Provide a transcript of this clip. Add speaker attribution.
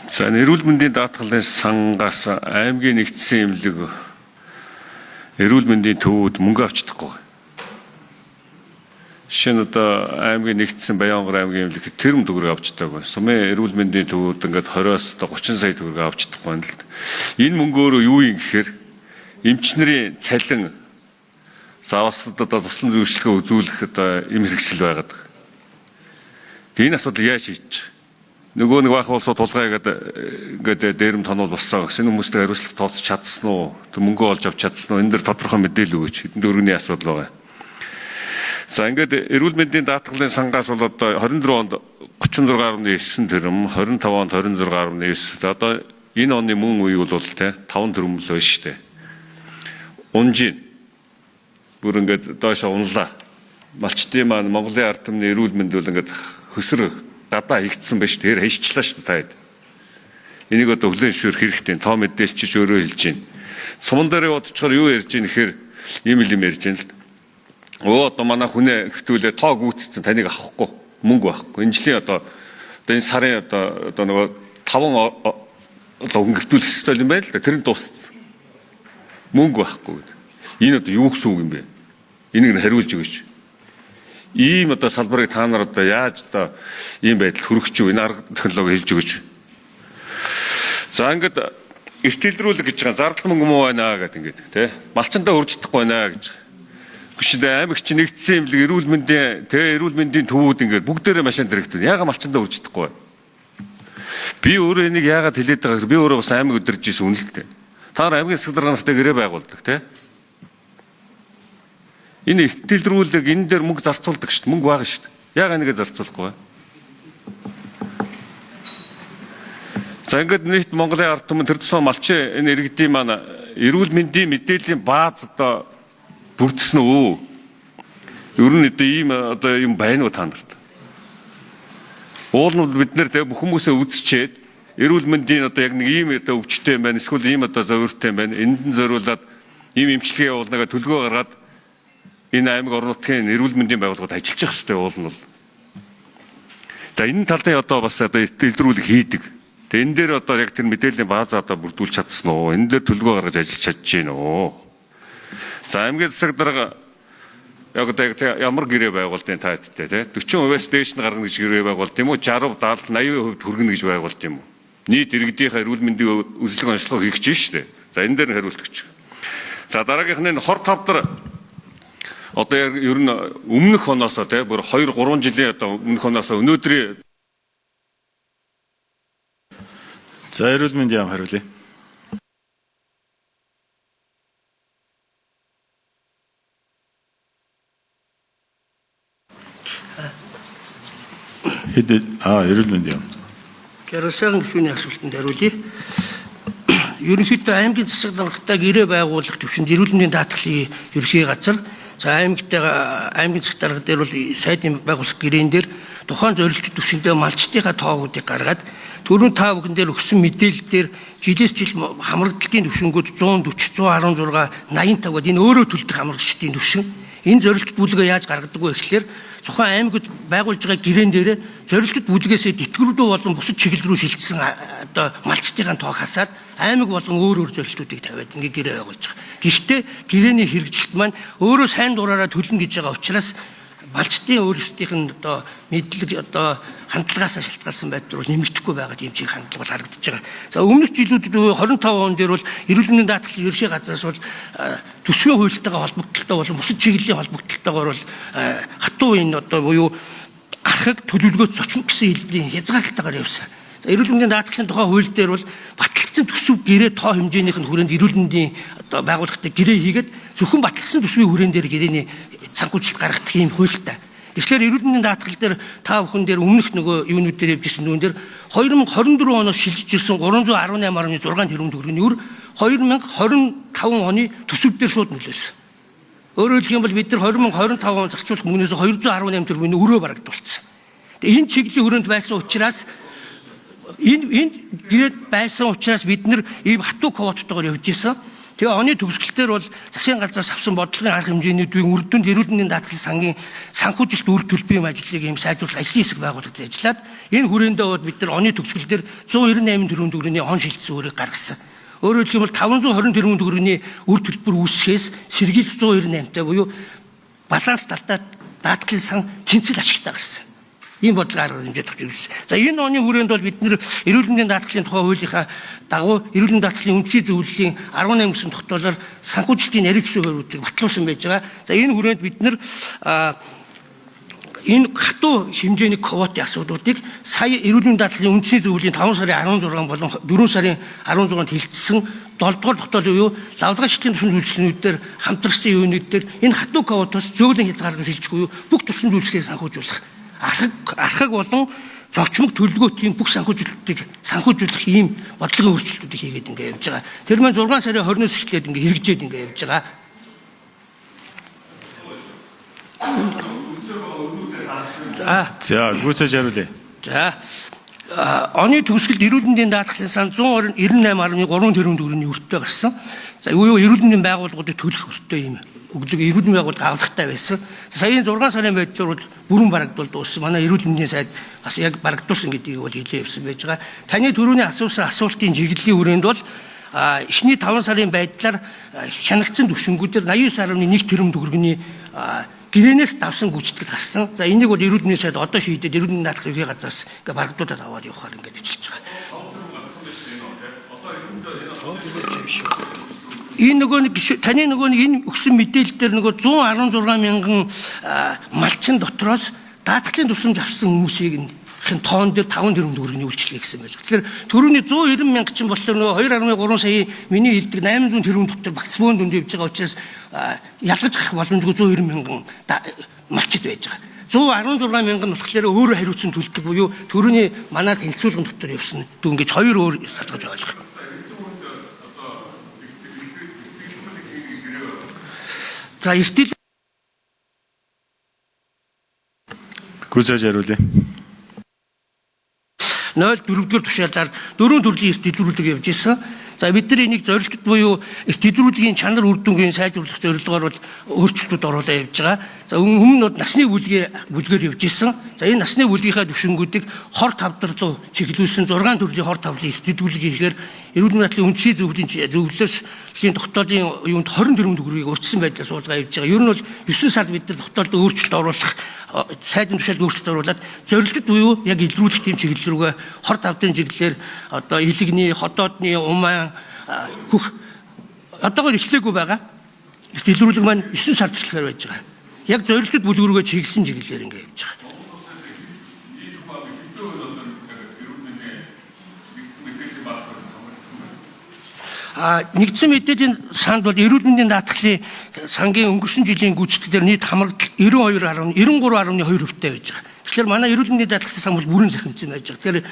Speaker 1: За эрүүл мэндийн даатгалын сангаас аймгийн нэгдсэн эмнэлэг эрүүл мэндийн төвүүд мөнгө авч чадахгүй. Жишээ нь одоо аймгийн нэгдсэн Баянгор аймгийн эмнэлэг тэрм төгрөг авч чадаагүй. Сумын эрүүл мэндийн төвүүд ингээд 20-оос 30 сая төгрөг авч чадахгүй юм л да. Энэ мөнгөөрөө юу юм гэхээр эмчнэрийн цалин заавас одоо туслан зөвшөлтөө үзүүлэх одоо эм хэрэгсэл байгаад. Энэ асуудал яаж шийдэж? Нөгөө нэг баах улсууд тулгайгаад ингээд дээрэм тонол болсон гэсэн хүмүүстэй хариуцлага тооцож чадсан уу? Мөнгө олж авч чадсан уу? Энэ дөр тодорхой мэдээлэл өгөөч. Хэдэн дөрөвний асуудал байгаа. За ингээд эрүүл мэндийн даатгалын сангаас бол одоо 24 онд 36.9 тэрбум, 25 онд 26.9. За одоо энэ оны мөн үе бол те 5 тэрбум л байна шүү дээ. Унжин бүр ингээд доошо унлаа. Малчтын маань Монголын ард түмний эрүүл мэнд бол ингээд хөсөр гадаа хийгдсэн байж тэр хийчлаа шүү дээ. Энийг одоо хүлээн зөвшөөрөх хэрэгтэй. Тоо мэдээлчиж өөрөө хэлж байна. Суман дээр бодцохоор юу ярьж байна гэхээр ийм юм ярьж байна л. Одоо манай хүнээ хэвтүүлээ тоо гүйцэтсэн таныг авахгүй мөнгө байхгүй. Энэ жилийн одоо энэ сарын одоо нөгөө 5 одоо хүн хэвтүүлэх ёстой юм байна л да. Тэр нь дууссан. Мөнгө байхгүй. Энэ одоо юу гэсэн үг юм бэ? Энийг нь хариулж өгөөч. Ийм одоо салбарыг та нар одоо яаж одоо ийм байдал хүргэж юу? Энэ арга технологи хэлж өгөөч. За ингээд эрт илрүүлэг гэж байгаа зардал мөнгө муу байна гэдэг ингээд тий. Малчандаа хурж чадахгүй байна гэж. Гүшдээ аймагч нэгдсэн эмнэлэг эрүүл мэндийн төвүүд ингээд бүгдээрээ машин дэрэгдэн. Яагаад малчандаа хурж чадахгүй вэ? Би өөрөө энийг яагаад хэлээд байгаа гэхээр би өөрөө бас аймаг өдөрж ийсэн үнэлтэй. Та нар аймгийн засаг даргантай гэрээ байгуулдаг тий. Энэ ихтэлрүүлэг энэ дээр мөнгө зарцуулдаг шүү дээ. Мөнгө байгаа шүү дээ. Яагаад нэгэ зарцуулахгүй вэ? За ингээд нийт Монголын ард түмэн тэр тусаа малчин энэ иргэдийн маань эрүүл мэндийн мэдээллийн бааз одоо бүрдсэн үү? Ер нь одоо ийм байна уу та нарт? Уул нь бид нэр тэг бүх хүмүүсээ үзчихэд эрүүл мэндийн одоо яг нэг ийм одоо өвчтэй юм байна. Эсвэл ийм одоо зовиртой юм байна. Энд нь зориулаад ийм эмчилгээ явуулнага төлгөө гаргаад энэ аймаг орон нутгийн эрүүл мэндийн байгууллагууд ажиллаж явах хэрэгтэй уул нь бол. За энэ талын одоо бас одоо илрүүлэг хийдэг. Тэгээ энэ дээр одоо яг тэр мэдээллийн баазаа одоо бүрдүүлж чадсан уу? Энэ дээр төлгөө гаргаж ажиллаж чадж гин үү? За аймгийн засаг дарга яг одоо ямар гэрээ байгуулдیں۔ Та хэдтэй тий 40%-аас дээш нь гаргана гэж гэрээ байгуулд юм уу? 60, 70, 80% хүргэнэ гэж байгуулд юм уу? Нийт иргэдийнхээ эрүүл мэндийн үзлэг онцлог хийх гэж шүү дээ. За энэ дээр нь хариулт өгч. За дараагийнх нь хор тавдар одоо ер нь өмнөх оноосоо тий бүр 2-3 жилийн одоо өмнөх оноосоо өнөөдрийн
Speaker 2: за эрүүл мэндийн яам хариулъя. Эрүүл мэндийн яам.
Speaker 3: Жаргалсан гишүүний асуултанд хариулъя. Ерөнхийдөө аймгийн засаг даргатай гэрээ байгуулах төвшөнд эрүүл мэндийн даатгалын ерхий газар за аймгийн засаг дарга дээр бол сайдын байгуулах гэрээн дээр тухайн зорилттой төвшөндөө малчтынхаа тоогуудыг гаргаад түрүүн та бүхэн дээр өгсөн мэдээлэл дээр жилээс жил хамрагдлын төвшингүүд 140, 116, 85 гэдэг энэ өөрөө төлдөг хамрагчдын төвшин. Энэ зорилттой бүлгээ яаж гаргадаг вэ гэхээр тухайн аймагт байгуулж байгаа гэрээн дээр зорилттой бүлгээсээ тэтгэврүүд болон бусад чиглэл рүү шилжсэн одоо малчтынхаа тоог хасаад аймаг болон өөр зорилтуудыг тавиад ингээ гэрээ байгуулж байгаа. Гэхдээ гэрээний хэрэгжилт маань өөрөө сайн дураараа төлнө гэж байгаа учраас малчтын өөрсдийнх нь одоо мэдлэг одоо хандлагаасаа шалтгаалсан байдал бол нэмэгдэхгүй байгаа юм шиг хандлага бол харагдаж байгаа. За өмнөх жилүүдэд 25 он дээр бол эрүүл мэндийн даатгалын ерхий газраас бол төсвийн хуульттайгаа холбогдолтой болон бусад чиглэлийн холбогдолтойгоор бол хатуу энэ одоо буюу архаг төлөвлөгөөт зочин гэсэн хэлбэрийн хязгаарлалтайгаар явсан. За эрүүл мэндийн даатгалын тухай хууль дээр бол батлагдсан төсөв гэрээ тоо хэмжээнийх нь хүрээнд эрүүл мэндийн одоо байгууллагатай гэрээ хийгээд зөвхөн батлагдсан төсвийн хүрээнд дээр гэрээний санхүүжилт гаргадаг юм хуультай. Тэгэхээр эрүүл мэндийн даатгал дээр та бүхэн дээр өмнөх нөгөө юунууд дээр явжсэн нүүн дээр 2024 оноос шилжиж ирсэн 318.6 тэрбум төгрөгийн өр 2025 оны төсөв дээр шууд нөлөөлсөн. Өөрөөр хэлэх юм бол бид нар 2025 он зарцуулах мөнгнөөс 218 тэрбумын өрөө барагдуулсан. Тэгээ энэ чиглэлийн хүрээнд байсан учраас энэ гэрээд байсан учраас бид нар ийм хатуу квототойгоор явж исэн. Тэгээ оны төгсгөлтөөр бол засгийн газраас авсан бодлогын арга хэмжээний үеийн үр дүнд эрүүл мэндийн даатгалын сангийн санхүүжилт үр төлбөрийн ажлыг ийм сайжруулах ажлын хэсэг байгуулагдаж ажиллаад Энэ хүрээндээ бод бид нар оны төгсгөл дээр 198 тэрбум төгрөгийн он шилжсэн өөрийг гаргасан. Өөрөөр хэлбэл 520 тэрбум төгрөгийн үр төлбөр үүсгэхээс сэргийлж 198-тай буюу баланс талдаа даатгалын сан тэнцэл ашигтай гарсан. Ийм бодлого арга хэмжээ тавьж ирсэн. За энэ оны хүрээнд бол бид нэр эрүүл мэндийн даатгалын тухай хуулийнхаа дагуу эрүүл мэндийн даатгалын үндсийн зөвлөлийн 18 гэсэн тогтоолоор санхүүжилтийн нарийн хувиудыг батлуулсан байж байгаа. За энэ хүрээнд бид нэр энэ хатуу хэмжээний квотын асуудлуудыг сая эрүүл мэндийн даатгалын үндсийн зөвлөлийн 5 сарын 16 болон 4 сарын 16-нд хэлэлцсэн 7 дугаар тогтоол буюу лавлгын шилтийн тусан үйлчлэгчнүүдээр хамтрагсан юунууд дээр энэ хатуу квотоос зөөлөн хязгаарлалт шилжихгүй бүх тусан үйлчлэгийг санхүүжүүлэх архаг болон зочмог төлөвлөгөөтийн бүх санхүүжүүлэх ийм бодлогын өөрчлөлтүүдийг хийгээд ингэ явж байгаа. Тэр маань 6 сарын 20-оос эхлээд ингэ хэрэгжээд ингэ явж байгаа.
Speaker 2: За гүйцээж хариулъя.
Speaker 3: За оны төгсгөлд эрүүл мэндийн даатгалын сан 198.3 тэрбум төгрөгийн өртөө гарсан. За юу эрүүл мэндийн байгууллагуудыг төлөх өртөө юм өглөө эрүүл мэндийн байгууллага авлагатай байсан. Саяын 6 сарын байдлаар бол бүрэн барагдвал дууссан. Манай эрүүл мэндийн сайд бас яг барагдуулсан гэдгийг бол хэлээ явсан байж байгаа. Таны түрүүний асуусан асуултын чиглэлийн хүрээнд бол эхний 5 сарын байдлаар хянагдсан түвшингүүдээр 89.1 тэрбум төгрөгийн гэрээнээс давсан гүйцэтгэл гарсан. За энийг бол эрүүл мэндийн сайд одоо шийдээд эрүүл мэндийн даатгалын ерхий газраас ингээ барагдуулаад аваад явахаар ингээд ажиллаж байгаа. Энэ таны энэ өгсөн мэдээлэл дээр 116 мянган малчин дотроос даатгалын тусламж авсан хүмүүсийг тоон дээр 5 тэрбум төгрөгийн үйлчлэгээ гэсэн байж. Тэгэхээр төрөний 190 мянга чинь болохоор 2.3 сая миний хэлдэг 800 тэрбум дотор вакцины дүнд явж байгаа учраас ялгаж гарах боломжгүй 190 мянган малчид байж байгаа. 116 мянган болохоор өөрөө хариуцсан төлдөг буюу төрөний манай тэнцвүүлгэн дотор явсан дүү ингэж хоёр өөр сатгаж ойлгох. За эртэл
Speaker 2: Гүйцээж хариулъя.
Speaker 3: 04-р тушаалаар 4 төрлийн эрт илрүүлэг явж исэн. За бид нар энийг зорилтод буюу эрт илрүүлгийн чанар үр дүнгийн сайжруулах зорилгоор бол өөрчлөлтүүд оруулаад явж байгаа. За өмнө нь насны бүлгээр явж исэн. За энэ насны бүлгийнхаа түвшингүүдийг хор тавдар руу чиглүүлсэн 6 төрлийн хор тавлын эрт илрүүлэг хийхээр эрүүл мэндийн даатгалын үндсийн зөвлөлөөс тогтоолын юунд 20 тэрбум төгрөгийг өрчсөн байдлаар суулгаа явж байгаа. Ер нь бол 9 сард бид нар тогтоолд өөрчлөлт оруулах сайдын тушаалд өөрчлөлт оруулаад зорилтод буюу яг илрүүлэх тийм чиглэл рүүгээ хор тавдрын чиглэлээр одоо илэгний, ходоодны, умаан, хөх одоогоор эхлээгүй байгаа. Илрүүлэг маань 9 сард эхлэхээр байж байгаа. Яг зорилтод бүлгэрүүгээ чиглэсэн чиглэлээр ингэ явж байгаа. Нэгдсэн мэдээллийн санд бол эрүүл мэндийн даатгалын сангийн өнгөрсөн жилийн гүйцэтгэлээр нийт хамрагдал 93.2% байж байгаа. Тэгэхээр манай эрүүл мэндийн даатгалын сан бол бүрэн захимжсан байж байгаа. Тэгэхээр